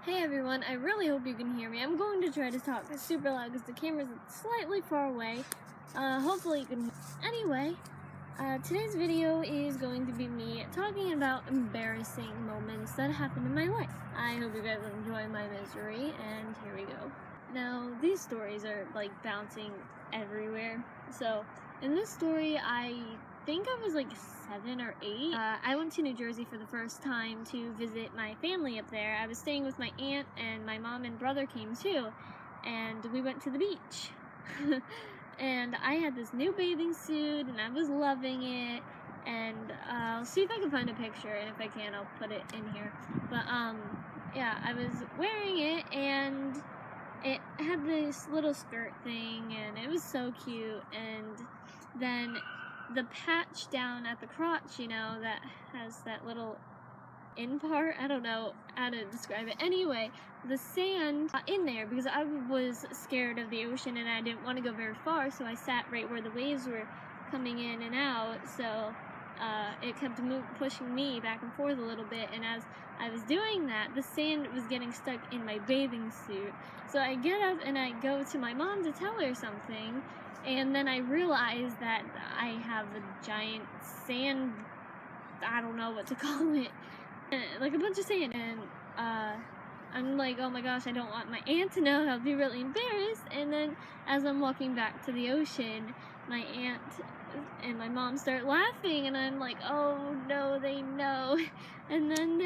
Hey everyone, I really hope you can hear me. I'm going to try to talk super loud because the camera's slightly far away. Hopefully you can hear me. Anyway, today's video is going to be me talking about embarrassing moments that happened in my life. I hope you guys enjoy my misery, and here we go. Now, these stories are like bouncing everywhere. So, in this story, I think I was like 7 or 8. I went to New Jersey for the first time to visit my family up there. I was staying with my aunt, and my mom and brother came too, and we went to the beach. And I had this new bathing suit, and I was loving it, and I'll see if I can find a picture, and if I can, I'll put it in here. But yeah, I was wearing it, and it had this little skirt thing, and it was so cute. And then the patch down at the crotch, you know, that has that little in part, I don't know how to describe it. Anyway, the sand in there, because I was scared of the ocean and I didn't want to go very far, so I sat right where the waves were coming in and out, so it kept pushing me back and forth a little bit, and as I was doing that, the sand was getting stuck in my bathing suit. So I get up and I go to my mom to tell her something, and then I realize that I have a giant sand, I don't know what to call it, like a bunch of sand, and I'm like, oh my gosh, I don't want my aunt to know, I'll be really embarrassed. And then as I'm walking back to the ocean, my aunt and my mom start laughing, and I'm like, oh no, they know. And then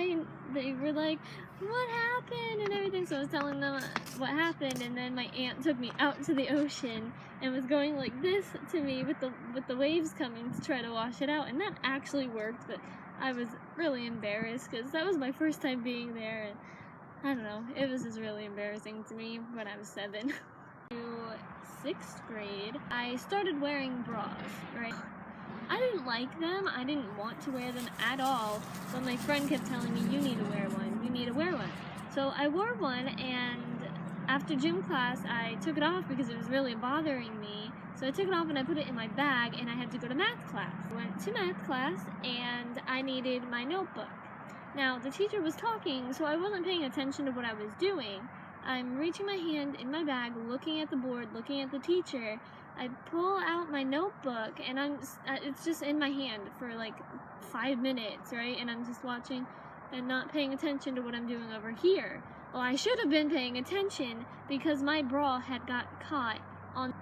they were like, what happened and everything, so I was telling them what happened, and then my aunt took me out to the ocean and was going like this to me with the waves coming to try to wash it out, and that actually worked. But I was really embarrassed because that was my first time being there, and I don't know, it was just really embarrassing to me when I was 7. To 6th grade, I started wearing bras, right? I didn't like them, I didn't want to wear them at all, but my friend kept telling me, you need to wear one, you need to wear one. So I wore one, and after gym class, I took it off because it was really bothering me. So I took it off and I put it in my bag, and I had to go to math class. I went to math class, and I needed my notebook. Now, the teacher was talking, so I wasn't paying attention to what I was doing. I'm reaching my hand in my bag, looking at the board, looking at the teacher. I pull out my notebook, and it's just in my hand for like 5 minutes, right? And I'm just watching and not paying attention to what I'm doing over here. Well, I should have been paying attention because my bra had got caught on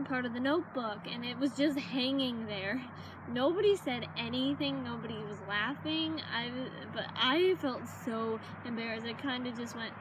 part of the notebook, and it was just hanging there. Nobody said anything, nobody was laughing, but I felt so embarrassed. I kind of just went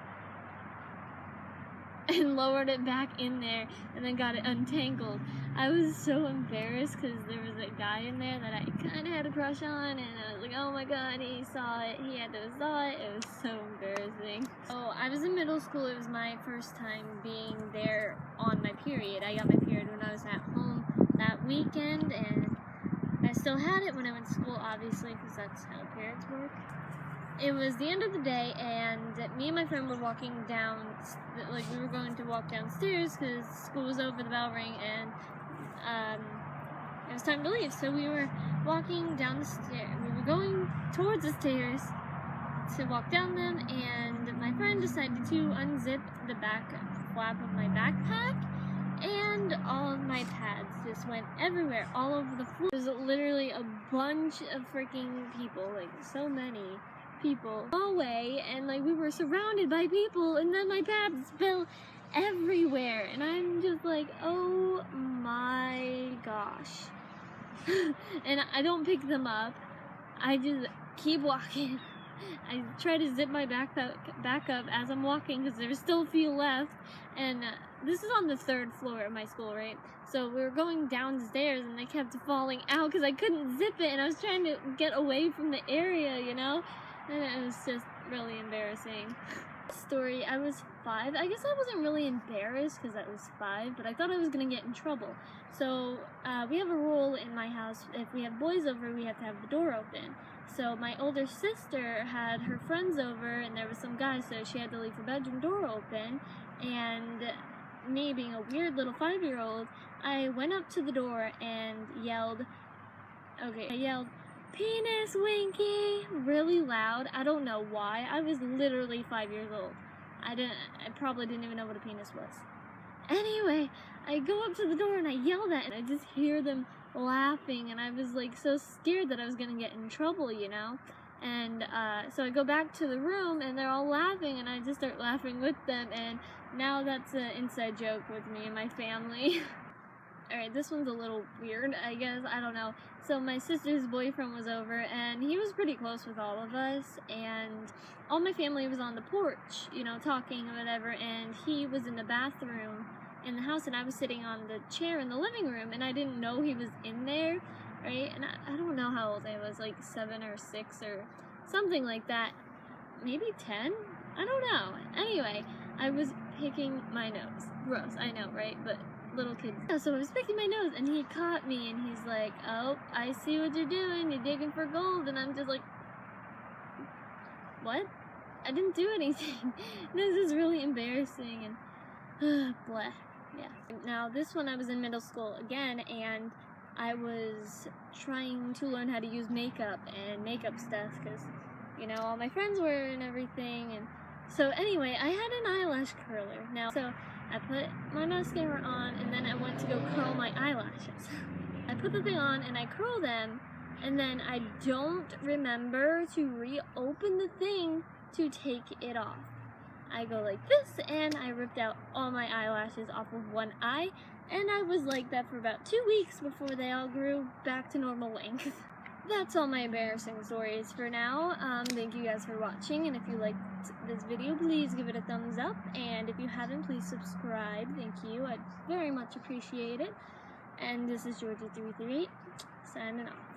and lowered it back in there and then got it untangled. I was so embarrassed because there was a guy in there that I kind of had a crush on, and I was like, oh my god, he saw it, he had to have saw it. It was so embarrassing. So I was in middle school. It was my first time being there on my period. I got my period when I was at home that weekend, and I still had it when I went to school, obviously, because that's how periods work. It was the end of the day, and me and my friend were walking down, like we were going to walk downstairs because school was over, the bell rang, and it was time to leave. So we were walking down the stairs. We were going towards the stairs to walk down them, and my friend decided to unzip the back flap of my backpack, and all of my pads just went everywhere, all over the floor. There's literally a bunch of freaking people, like so many people away, and like we were surrounded by people, and then my pads fell everywhere, and I'm just like, oh my gosh. And I don't pick them up, I just keep walking. I try to zip my backpack back up as I'm walking because there's still a few left, and this is on the 3rd floor of my school, right? So we were going downstairs, and they kept falling out because I couldn't zip it, and I was trying to get away from the area, you know? And it was just really embarrassing. Story, I was 5. I guess I wasn't really embarrassed because I was 5, but I thought I was going to get in trouble. So we have a rule in my house, if we have boys over, we have to have the door open. So my older sister had her friends over, and there was some guys, so she had to leave her bedroom door open. And me being a weird little 5-year-old, I went up to the door and yelled, penis Winky, really loud. I don't know why. I was literally 5 years old. I probably didn't even know what a penis was. Anyway, I go up to the door and I yell that, and I just hear them laughing, and I was like so scared that I was gonna get in trouble, you know? And so I go back to the room and they're all laughing, and I just start laughing with them, and now that's an inside joke with me and my family. Alright, this one's a little weird, I guess, I don't know. So my sister's boyfriend was over, and he was pretty close with all of us, and all my family was on the porch, you know, talking or whatever, and he was in the bathroom in the house, and I was sitting on the chair in the living room, and I didn't know he was in there, right? And I don't know how old I was, like 7 or 6 or something like that. Maybe 10? I don't know. Anyway, I was picking my nose. Gross, I know, right? But little kids. So I was picking my nose, and he caught me, and he's like, "Oh, I see what you're doing. You're digging for gold." And I'm just like, what? I didn't do anything. This is really embarrassing, and bleh. Yeah. Now this one, I was in middle school again, and I was trying to learn how to use makeup and makeup stuff, because, you know, all my friends were and everything. And so anyway, I had an eyelash curler. Now, so I put my mascara on, and then I went to go curl my eyelashes. I put the thing on and I curl them, and then I don't remember to reopen the thing to take it off. I go like this, and I ripped out all my eyelashes off of one eye, and I was like that for about 2 weeks before they all grew back to normal length. That's all my embarrassing stories for now. Thank you guys for watching, and if you liked this video, please give it a thumbs up, and if you haven't, please subscribe. Thank you. I'd very much appreciate it. And this is Georgia338, signing off.